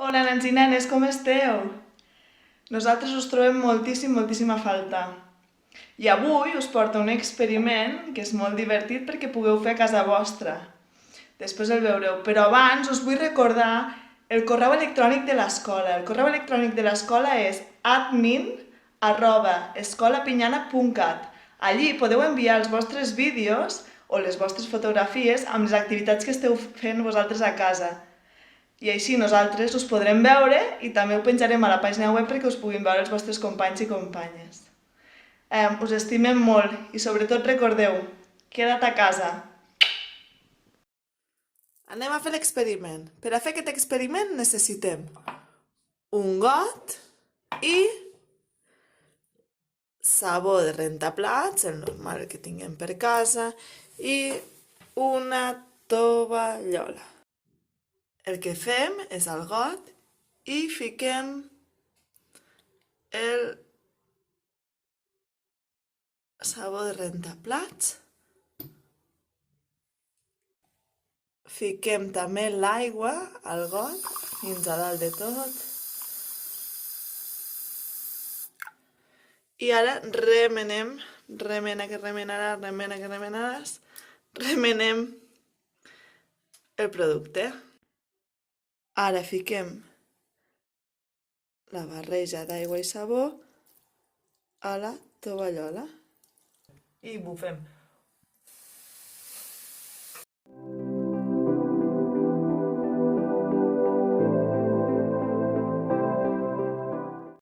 Hola, nens i nenes, com esteu? Nosaltres us trobem moltíssim a faltar. I avui us porto un experiment que és molt divertit perquè pugueu fer a casa vostra. Després el veureu, però abans us vull recordar el correu electrònic de l'escola. El correu electrònic de l'escola és admin@escolapinyana.cat. Allí podeu enviar els vostres vídeos o les vostres fotografies amb les activitats que esteu fent vosaltres a casa. I així nosaltres us podrem veure i també ho penjarem a la pàgina web perquè us puguin veure els vostres companys i companyes. Us estimem molt i sobretot recordeu, queda't a casa. Anem a fer l'experiment. Per a fer aquest experiment necessitem un got i sabó de rentaplats, el normal que tinguem per casa, i una tovallola. El que fem és al got i fiquem el sabó de rentaplats. Fiquem també l'aigua al got fins a dalt de tot. I ara remenem, remena que remenaràs, remena que remenaràs, remenem el producte. Ara fiquem la barreja d'aigua i sabó a la tovallola i bufem.